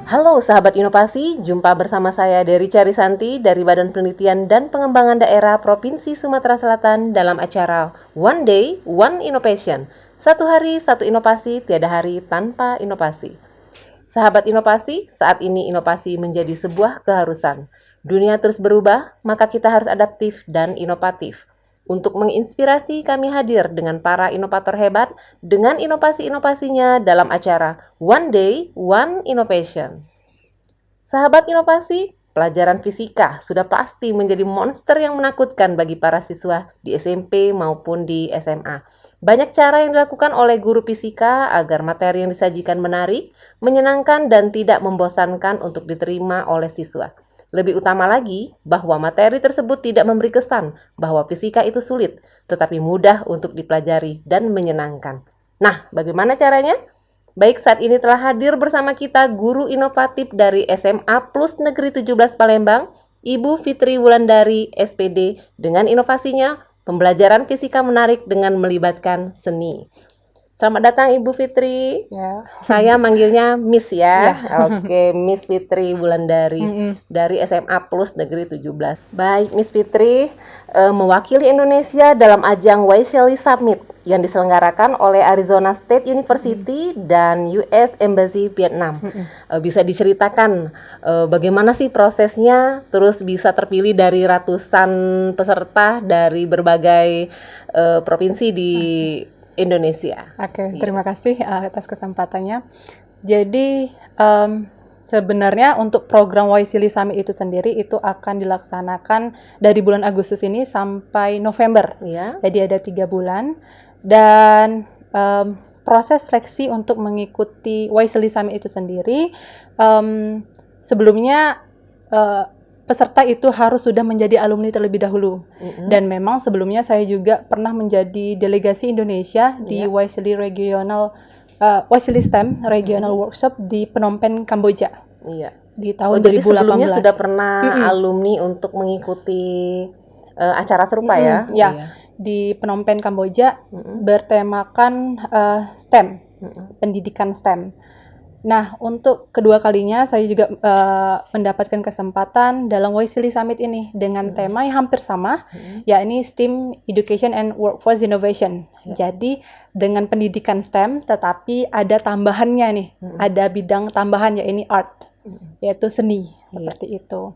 Halo sahabat inovasi, jumpa bersama saya Dery Carisanti dari Badan Penelitian dan Pengembangan Daerah Provinsi Sumatera Selatan dalam acara One Day, One Innovation. Satu hari, satu inovasi, tiada hari tanpa inovasi. Sahabat inovasi, saat ini inovasi menjadi sebuah keharusan. Dunia terus berubah, maka kita harus adaptif dan inovatif. Untuk menginspirasi, kami hadir dengan para inovator hebat dengan inovasi-inovasinya dalam acara One Day, One Innovation. Sahabat inovasi, pelajaran fisika sudah pasti menjadi monster yang menakutkan bagi para siswa di SMP maupun di SMA. Banyak cara yang dilakukan oleh guru fisika agar materi yang disajikan menarik, menyenangkan, dan tidak membosankan untuk diterima oleh siswa. Lebih utama lagi, bahwa materi tersebut tidak memberi kesan bahwa fisika itu sulit, tetapi mudah untuk dipelajari dan menyenangkan. Nah, bagaimana caranya? Baik, saat ini telah hadir bersama kita guru inovatif dari SMA Plus Negeri 17 Palembang, Ibu Fitri Wulandari, SPD, dengan inovasinya pembelajaran fisika menarik dengan melibatkan seni. Selamat datang Ibu Fitri. Ya. Saya manggilnya Miss ya. Oke, Miss Fitri Wulandari dari SMA Plus Negeri 17. Baik, Miss Fitri mewakili Indonesia dalam ajang Wisely Summit yang diselenggarakan oleh Arizona State University dan US Embassy Vietnam. Bisa diceritakan bagaimana sih prosesnya, terus bisa terpilih dari ratusan peserta dari berbagai provinsi di Indonesia. Oke, terima kasih atas kesempatannya. Jadi sebenarnya untuk program Wisely Summit itu sendiri itu akan dilaksanakan dari bulan Agustus ini sampai November. Ya. Jadi ada 3 bulan dan proses seleksi untuk mengikuti Wisely Summit itu sendiri sebelumnya peserta itu harus sudah menjadi alumni terlebih dahulu. Dan memang sebelumnya saya juga pernah menjadi delegasi Indonesia di Wisely STEM Regional Workshop di Phnom Penh, Kamboja. Iya. Di tahun 2018. Jadi sebelumnya sudah pernah alumni untuk mengikuti acara serupa ya? Ya. Iya. Di Phnom Penh, Kamboja bertemakan STEM, pendidikan STEM. Nah, untuk kedua kalinya saya juga mendapatkan kesempatan dalam Wisely Summit ini dengan tema yang hampir sama, yakni STEM Education and Workforce Innovation. Jadi dengan pendidikan STEM, tetapi ada tambahannya nih, ada bidang tambahan yakni art, yaitu seni, seperti itu.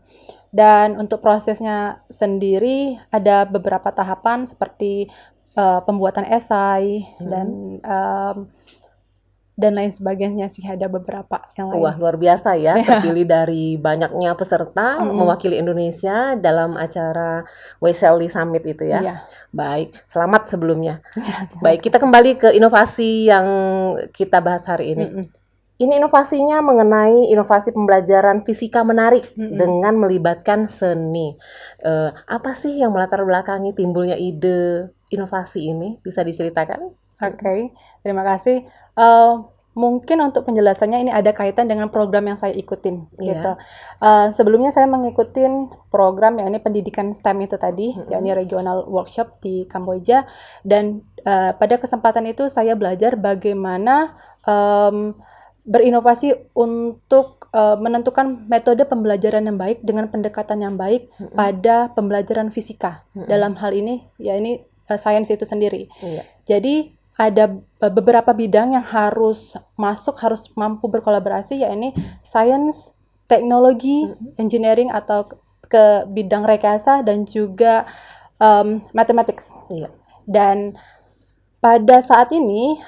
Dan untuk prosesnya sendiri ada beberapa tahapan seperti pembuatan esai dan lain sebagainya sih, ada beberapa yang lain. Wah, luar biasa ya, terpilih dari banyaknya peserta mewakili Indonesia dalam acara Wisely Summit itu ya. Iya. Baik, selamat sebelumnya. Baik, kita kembali ke inovasi yang kita bahas hari ini. Ini inovasinya mengenai inovasi pembelajaran fisika menarik dengan melibatkan seni. Apa sih yang melatar belakangi timbulnya ide inovasi ini? Bisa diceritakan? Oke, terima kasih. Mungkin untuk penjelasannya ini ada kaitan dengan program yang saya ikutin, gitu. Sebelumnya saya mengikuti program yakni pendidikan STEM itu tadi, yakni Regional Workshop di Kamboja, dan pada kesempatan itu saya belajar bagaimana berinovasi untuk menentukan metode pembelajaran yang baik dengan pendekatan yang baik pada pembelajaran fisika. Dalam hal ini, yakni sains itu sendiri. Jadi ada beberapa bidang yang harus masuk, harus mampu berkolaborasi, yakni sains, teknologi, engineering atau ke bidang rekayasa dan juga mathematics. Dan pada saat ini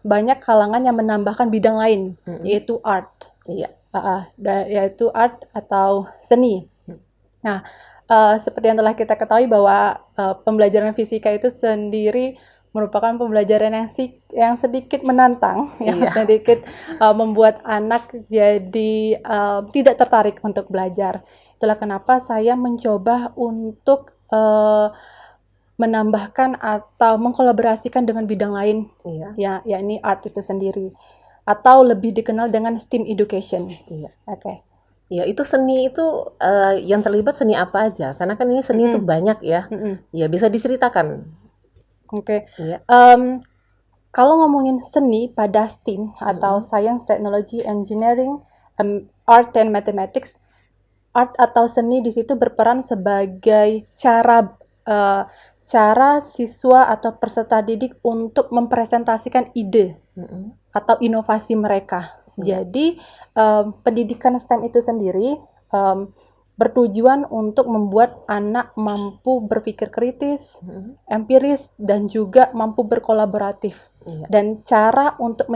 banyak kalangan yang menambahkan bidang lain, yaitu art, yaitu art atau seni. Nah, seperti yang telah kita ketahui bahwa pembelajaran fisika itu sendiri merupakan pembelajaran yang sedikit menantang, yang sedikit membuat anak jadi tidak tertarik untuk belajar. Itulah kenapa saya mencoba untuk menambahkan atau mengkolaborasikan dengan bidang lain, yakni art itu sendiri, atau lebih dikenal dengan STEM education. Ya, itu seni itu yang terlibat seni apa aja? Karena kan ini seni itu banyak ya. Ya, bisa diceritakan. Kalau ngomongin seni pada STEM atau Science, Technology, Engineering, art and mathematics. Art atau seni di situ berperan sebagai cara siswa atau peserta didik untuk mempresentasikan ide atau inovasi mereka. Jadi pendidikan STEM itu sendiri bertujuan untuk membuat anak mampu berpikir kritis, empiris, dan juga mampu berkolaboratif. Dan cara untuk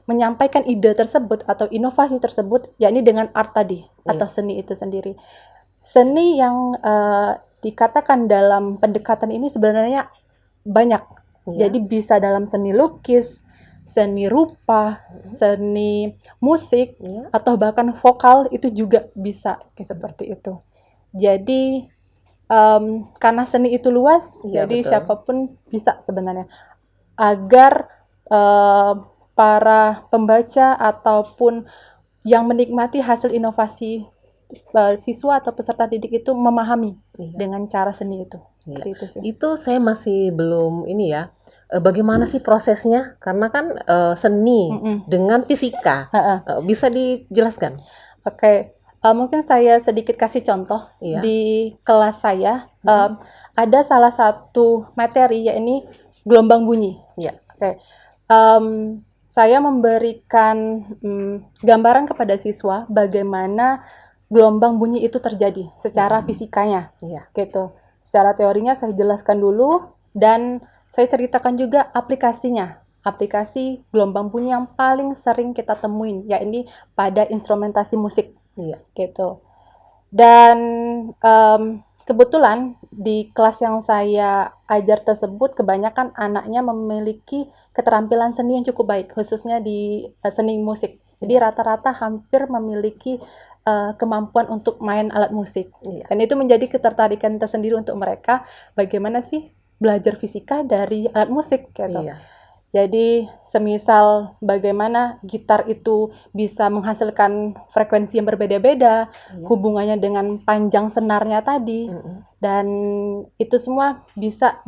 menyampaikan ide tersebut atau inovasi tersebut, yakni dengan art tadi atau seni itu sendiri. Seni yang dikatakan dalam pendekatan ini sebenarnya banyak. Jadi bisa dalam seni lukis, seni rupa, seni musik, atau bahkan vokal itu juga bisa kayak seperti itu. Jadi karena seni itu luas, jadi betul, siapapun bisa sebenarnya. Agar para pembaca ataupun yang menikmati hasil inovasi siswa atau peserta didik itu memahami dengan cara seni itu. Itu sih. Itu saya masih belum ini ya. Bagaimana sih prosesnya? Karena kan seni dengan fisika, bisa dijelaskan? Oke, mungkin saya sedikit kasih contoh. Di kelas saya ada salah satu materi, yakni gelombang bunyi. Oke, saya memberikan gambaran kepada siswa bagaimana gelombang bunyi itu terjadi secara fisikanya, gitu. Secara teorinya saya jelaskan dulu dan saya ceritakan juga aplikasinya. Aplikasi gelombang bunyi yang paling sering kita temuin, yakni pada instrumentasi musik, gitu. Dan kebetulan di kelas yang saya ajar tersebut, kebanyakan anaknya memiliki keterampilan seni yang cukup baik, khususnya di seni musik. Jadi rata-rata hampir memiliki kemampuan untuk main alat musik. Dan itu menjadi ketertarikan tersendiri untuk mereka, bagaimana sih belajar fisika dari alat musik gitu. Jadi semisal bagaimana gitar itu bisa menghasilkan frekuensi yang berbeda-beda, hubungannya dengan panjang senarnya tadi, dan itu semua bisa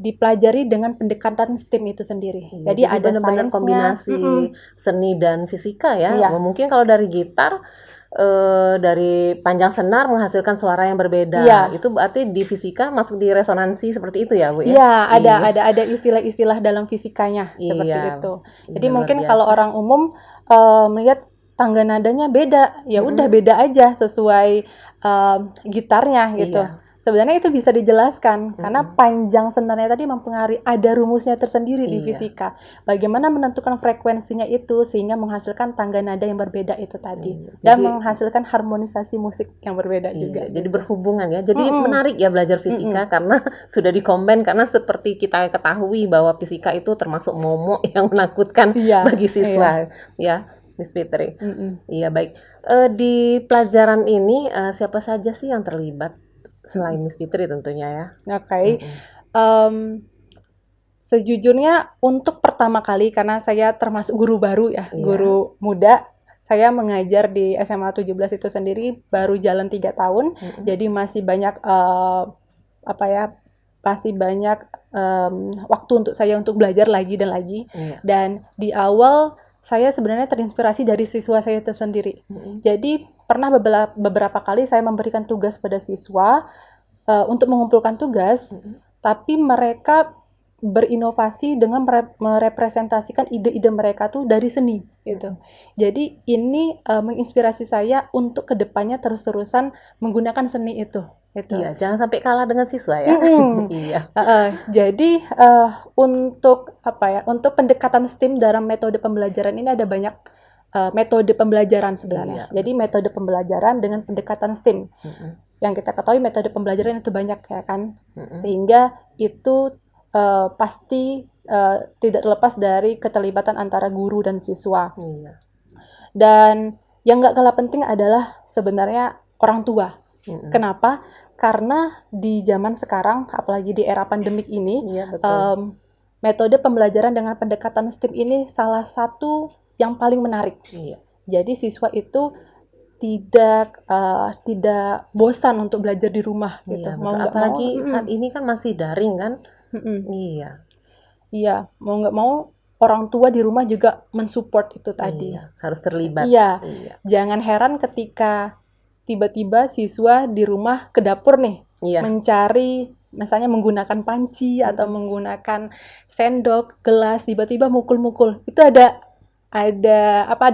dipelajari dengan pendekatan STEM itu sendiri. Jadi ada benar-benar kombinasi seni dan fisika ya. Mungkin kalau dari gitar dari panjang senar menghasilkan suara yang berbeda. Itu berarti di fisika masuk di resonansi seperti itu ya, Bu ya? Ada istilah-istilah dalam fisikanya seperti itu. Jadi mungkin kalau orang umum melihat tangga nadanya beda, ya udah beda aja sesuai gitarnya gitu. Sebenarnya itu bisa dijelaskan karena panjang senarnya tadi mempengaruhi, ada rumusnya tersendiri di fisika. Bagaimana menentukan frekuensinya itu sehingga menghasilkan tangga nada yang berbeda itu tadi, dan menghasilkan harmonisasi musik yang berbeda juga. Jadi berhubungan ya. Jadi menarik ya belajar fisika karena sudah dikombin, karena seperti kita ketahui bahwa fisika itu termasuk momok yang menakutkan bagi siswa ya, Miss Fitri. Iya, baik. Di pelajaran ini siapa saja sih yang terlibat? Selain Miss Fitri tentunya ya. Oke. Sejujurnya untuk pertama kali, karena saya termasuk guru baru ya, guru muda, saya mengajar di SMA 17 itu sendiri baru jalan 3 tahun, jadi masih banyak waktu untuk saya untuk belajar lagi dan lagi. Dan di awal saya sebenarnya terinspirasi dari siswa saya tersendiri. Jadi pernah beberapa kali saya memberikan tugas pada siswa untuk mengumpulkan tugas, tapi mereka berinovasi dengan merepresentasikan ide-ide mereka tuh dari seni gitu. Jadi ini menginspirasi saya untuk kedepannya terus-terusan menggunakan seni itu. Iya, jangan sampai kalah dengan siswa ya. Jadi untuk pendekatan STEM dalam metode pembelajaran ini ada banyak metode pembelajaran sebenarnya. Jadi metode pembelajaran dengan pendekatan STEM. Yang kita ketahui metode pembelajaran itu banyak ya kan. Sehingga itu pasti tidak terlepas dari keterlibatan antara guru dan siswa. Dan yang nggak kalah penting adalah sebenarnya orang tua. Kenapa? Karena di zaman sekarang, apalagi di era pandemik ini, metode pembelajaran dengan pendekatan STEM ini salah satu yang paling menarik. Jadi siswa itu tidak bosan untuk belajar di rumah gitu. Apalagi saat ini kan masih daring kan? Mau nggak mau orang tua di rumah juga mensupport itu tadi. Iya, harus terlibat. Iya. Iya. Jangan heran ketika tiba-tiba siswa di rumah ke dapur nih, Iya. mencari misalnya menggunakan panci atau menggunakan sendok, gelas, tiba-tiba mukul-mukul. Itu ada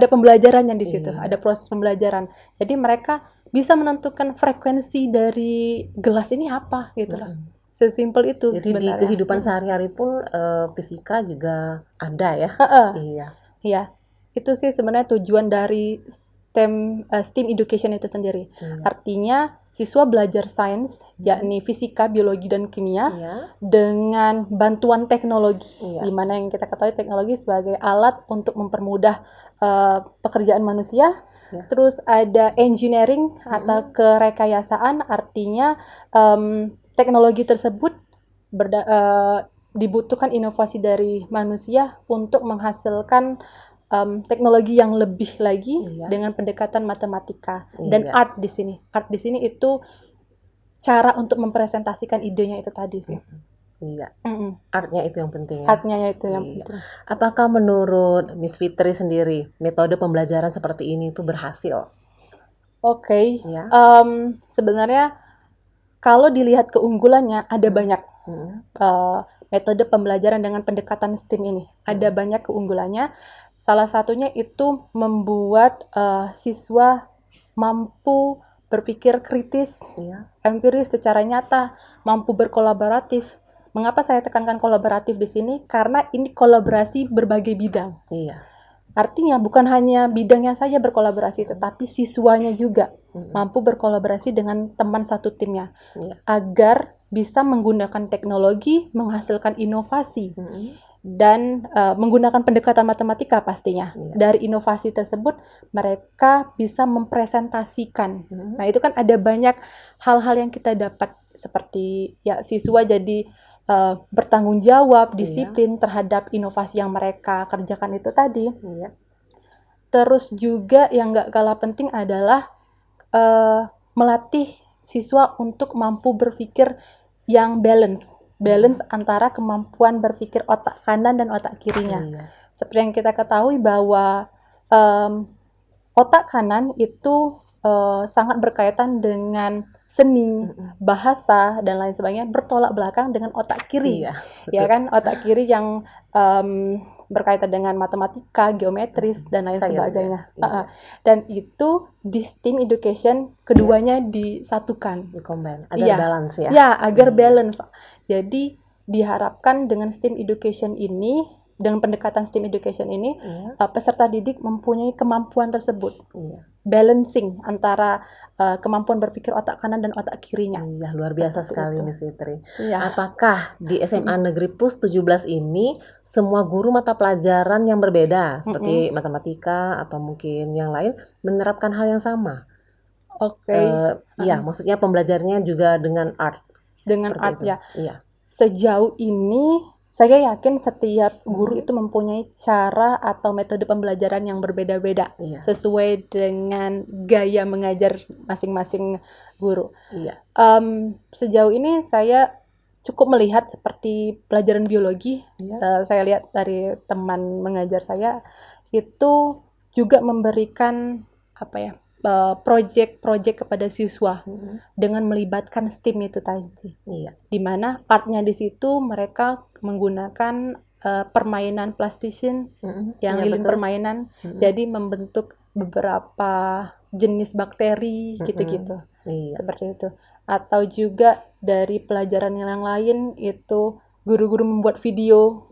pembelajarannya di situ, Iya. ada proses pembelajaran. Jadi mereka bisa menentukan frekuensi dari gelas ini apa gitu lah. Sesimpel itu Jadi sebenarnya. di kehidupan sehari-hari pun fisika juga ada ya. Iya. Iya, itu sih sebenarnya tujuan dari STEM education itu sendiri. Iya. Artinya siswa belajar sains, yakni fisika, biologi, dan kimia, Iya. dengan bantuan teknologi, Iya. di mana yang kita ketahui teknologi sebagai alat untuk mempermudah pekerjaan manusia. Ya. Terus ada engineering atau kerekayasaan, artinya teknologi tersebut dibutuhkan inovasi dari manusia untuk menghasilkan teknologi yang lebih lagi dengan pendekatan matematika dan art di sini. Art di sini itu cara untuk mempresentasikan idenya itu tadi sih. Iya. Artnya itu yang penting ya. Artnya itu yang penting. Apakah menurut Miss Fitri sendiri metode pembelajaran seperti ini itu berhasil? Oke. Ya. Sebenarnya kalau dilihat keunggulannya ada banyak. Metode pembelajaran dengan pendekatan STEAM ini ada banyak keunggulannya. Salah satunya itu membuat siswa mampu berpikir kritis, empiris secara nyata, mampu berkolaboratif. Mengapa saya tekankan kolaboratif di sini? Karena ini kolaborasi berbagai bidang. Iya. Artinya bukan hanya bidangnya saja berkolaborasi, tetapi siswanya juga mampu berkolaborasi dengan teman satu timnya, agar bisa menggunakan teknologi, menghasilkan inovasi, dan menggunakan pendekatan matematika pastinya. Dari inovasi tersebut, mereka bisa mempresentasikan. Nah, itu kan ada banyak hal-hal yang kita dapat, seperti ya siswa jadi bertanggung jawab, disiplin terhadap inovasi yang mereka kerjakan itu tadi. Terus juga yang nggak kalah penting adalah melatih siswa untuk mampu berpikir yang balance antara kemampuan berpikir otak kanan dan otak kirinya. Seperti yang kita ketahui bahwa otak kanan itu sangat berkaitan dengan seni, bahasa, dan lain sebagainya, bertolak belakang dengan otak kiri. Ya kan, otak kiri yang berkaitan dengan matematika, geometris, dan lain sebagainya. Dan itu di STEAM education keduanya disatukan. Di-combine, agar balance ya? Ya, agar balance. Jadi diharapkan dengan STEAM education ini, dengan pendekatan STEAM education ini, peserta didik mempunyai kemampuan tersebut. Balancing antara kemampuan berpikir otak kanan dan otak kirinya. Iya, luar biasa sekali Miss Fitri. Iya. Apakah di SMA Negeri Plus 17 ini semua guru mata pelajaran yang berbeda seperti matematika atau mungkin yang lain menerapkan hal yang sama? Iya, maksudnya pembelajarannya juga dengan art. Dengan art itu. ya. Iya. Sejauh ini saya yakin setiap guru itu mempunyai cara atau metode pembelajaran yang berbeda-beda sesuai dengan gaya mengajar masing-masing guru. Sejauh ini saya cukup melihat seperti pelajaran biologi. Saya lihat dari teman mengajar saya itu juga memberikan proyek-proyek kepada siswa dengan melibatkan STEAM itu tadi. Di mana artnya di situ mereka menggunakan permainan plasticine yang lilin permainan, jadi membentuk beberapa jenis bakteri gitu-gitu. Seperti itu. Atau juga dari pelajaran yang lain itu guru-guru membuat video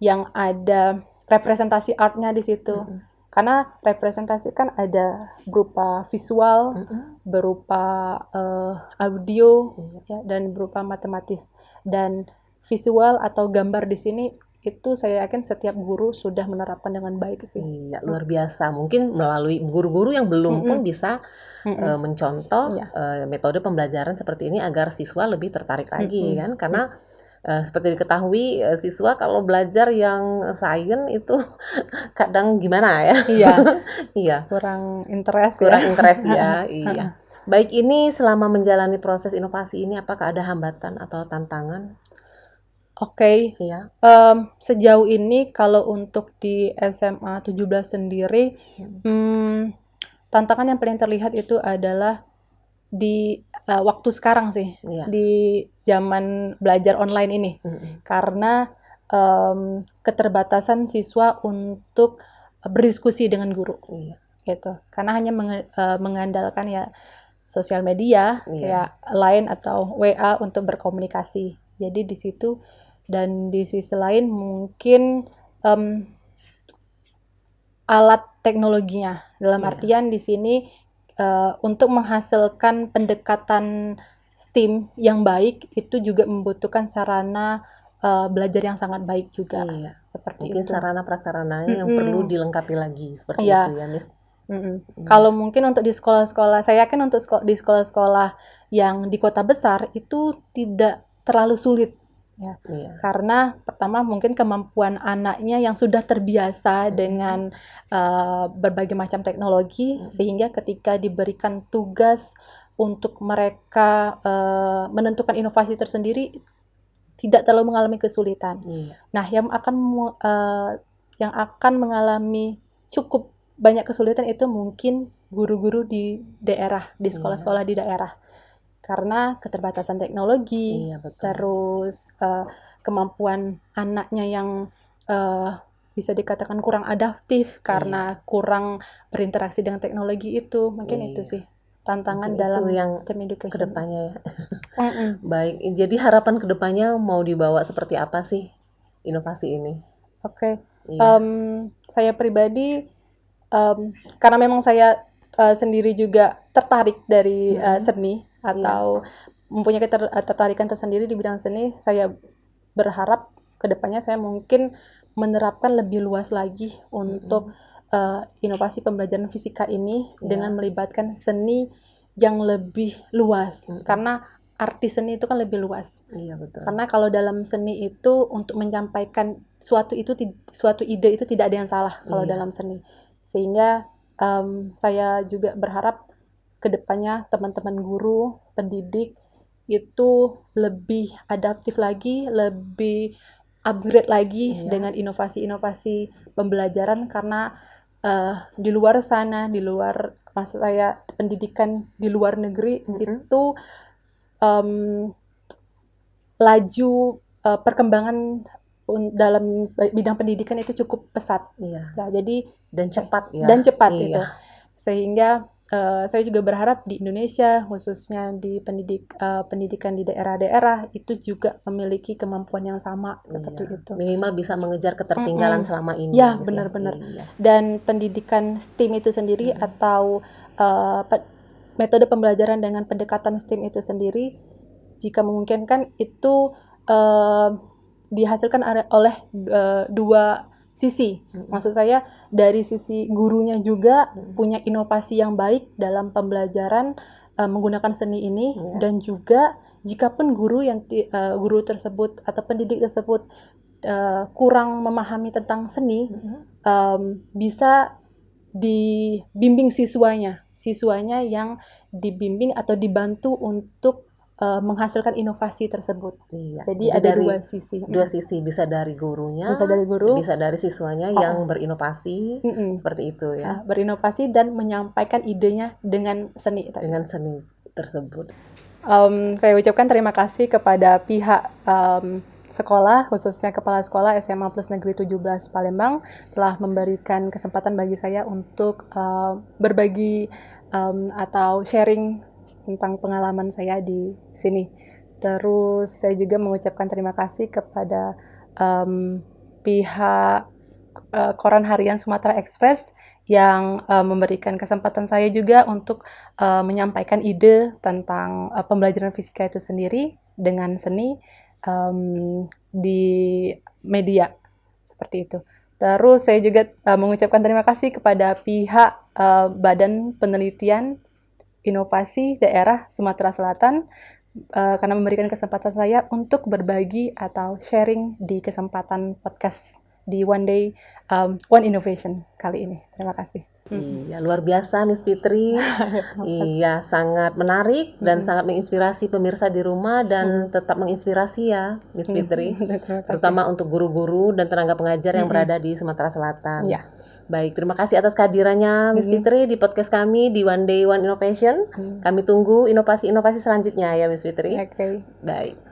yang ada representasi artnya di situ. Karena representasi kan ada berupa visual, berupa audio, dan berupa matematis. Dan visual atau gambar di sini itu saya yakin setiap guru sudah menerapkan dengan baik sih. Iya, luar biasa. Mungkin melalui guru-guru yang belum pun bisa mencontoh metode pembelajaran seperti ini agar siswa lebih tertarik lagi kan? Karena seperti diketahui siswa kalau belajar yang sains itu kadang gimana ya? Iya. Kurang interest ya. Iya. Baik, ini selama menjalani proses inovasi ini apakah ada hambatan atau tantangan? Oke. Iya. Sejauh ini kalau untuk di SMA 17 sendiri, tantangan yang paling terlihat itu adalah di waktu sekarang sih, Iya. di zaman belajar online ini. Karena keterbatasan siswa untuk berdiskusi dengan guru. Iya. Gitu. Karena hanya mengandalkan ya sosial media kayak Line atau WA untuk berkomunikasi. Jadi di situ, dan di sisi lain mungkin alat teknologinya, dalam artian di sini untuk menghasilkan pendekatan STEAM yang baik itu juga membutuhkan sarana belajar yang sangat baik juga. Seperti Mungkin itu. sarana prasarananya yang perlu dilengkapi lagi seperti Iya. itu ya, Miss. Kalau mungkin untuk di sekolah-sekolah, saya yakin untuk di sekolah-sekolah yang di kota besar itu tidak terlalu sulit ya. Karena pertama mungkin kemampuan anaknya yang sudah terbiasa dengan berbagai macam teknologi, sehingga ketika diberikan tugas untuk mereka menentukan inovasi tersendiri tidak terlalu mengalami kesulitan. Nah, yang akan mengalami cukup banyak kesulitan itu mungkin guru-guru di daerah, di sekolah-sekolah di daerah. Karena keterbatasan teknologi, terus kemampuan anaknya yang bisa dikatakan kurang adaptif karena kurang berinteraksi dengan teknologi itu. Mungkin itu sih tantangan dalam STEM education. Kedepannya ya. Baik, jadi harapan kedepannya mau dibawa seperti apa sih inovasi ini? Oke. Saya pribadi, karena memang saya sendiri juga tertarik dari seni atau mempunyai ketertarikan tersendiri di bidang seni, saya berharap kedepannya saya mungkin menerapkan lebih luas lagi untuk inovasi pembelajaran fisika ini dengan melibatkan seni yang lebih luas, karena arti seni itu kan lebih luas. Karena kalau dalam seni itu untuk menyampaikan suatu ide itu tidak ada yang salah kalau dalam seni. Sehingga saya juga berharap kedepannya teman-teman guru, pendidik itu lebih adaptif lagi, lebih upgrade lagi dengan inovasi-inovasi pembelajaran, karena di luar sana, di luar, maksud saya pendidikan di luar negeri itu laju perkembangan dalam bidang pendidikan itu cukup pesat. Nah, jadi dan cepat ya. Dan cepat itu. Sehingga saya juga berharap di Indonesia, khususnya di pendidikan di daerah-daerah itu juga memiliki kemampuan yang sama seperti itu. Minimal bisa mengejar ketertinggalan selama ini. Ya, benar-benar. Dan pendidikan STEAM itu sendiri atau metode pembelajaran dengan pendekatan STEAM itu sendiri, jika memungkinkan itu dihasilkan oleh dua sisi. Maksud saya dari sisi gurunya juga punya inovasi yang baik dalam pembelajaran menggunakan seni ini, dan juga jikapun guru tersebut atau pendidik tersebut kurang memahami tentang seni, bisa dibimbing siswanya yang dibimbing atau dibantu untuk menghasilkan inovasi tersebut. Jadi ada dua sisi. Dua sisi, bisa dari gurunya, bisa dari guru, bisa dari siswanya yang berinovasi, seperti itu ya. Berinovasi dan menyampaikan idenya dengan seni. Dengan seni tersebut. Saya ucapkan terima kasih kepada pihak sekolah, khususnya Kepala Sekolah SMA Plus Negeri 17 Palembang, telah memberikan kesempatan bagi saya untuk berbagi atau sharing tentang pengalaman saya di sini. Terus saya juga mengucapkan terima kasih kepada pihak Koran Harian Sumatera Express yang memberikan kesempatan saya juga untuk menyampaikan ide tentang pembelajaran fisika itu sendiri dengan seni di media, seperti itu. Terus saya juga mengucapkan terima kasih kepada pihak Badan Penelitian Inovasi Daerah Sumatera Selatan karena memberikan kesempatan saya untuk berbagi atau sharing di kesempatan podcast di One Day One Innovation kali ini. Terima kasih. Iya, luar biasa Miss Fitri. Iya, sangat menarik dan sangat menginspirasi pemirsa di rumah dan tetap menginspirasi ya Miss Fitri. Terutama untuk guru-guru dan tenaga pengajar yang berada di Sumatera Selatan. Ya. Baik, terima kasih atas kehadirannya Miss Fitri di podcast kami di One Day One Innovation. Kami tunggu inovasi-inovasi selanjutnya ya Miss Fitri. Oke. Baik.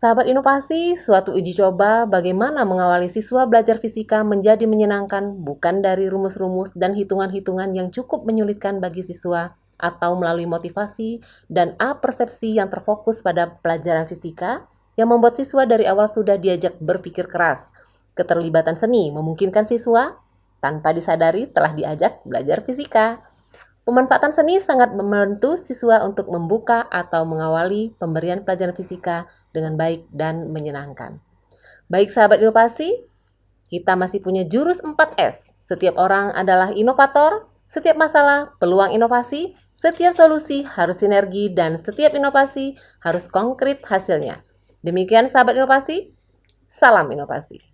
Sahabat inovasi, suatu uji coba bagaimana mengawali siswa belajar fisika menjadi menyenangkan bukan dari rumus-rumus dan hitungan-hitungan yang cukup menyulitkan bagi siswa atau melalui motivasi dan persepsi yang terfokus pada pelajaran fisika yang membuat siswa dari awal sudah diajak berpikir keras. Keterlibatan seni memungkinkan siswa tanpa disadari telah diajak belajar fisika. Pemanfaatan seni sangat membantu siswa untuk membuka atau mengawali pemberian pelajaran fisika dengan baik dan menyenangkan. Baik sahabat inovasi, kita masih punya jurus 4S. Setiap orang adalah inovator, setiap masalah peluang inovasi, setiap solusi harus sinergi, dan setiap inovasi harus konkret hasilnya. Demikian sahabat inovasi, salam inovasi.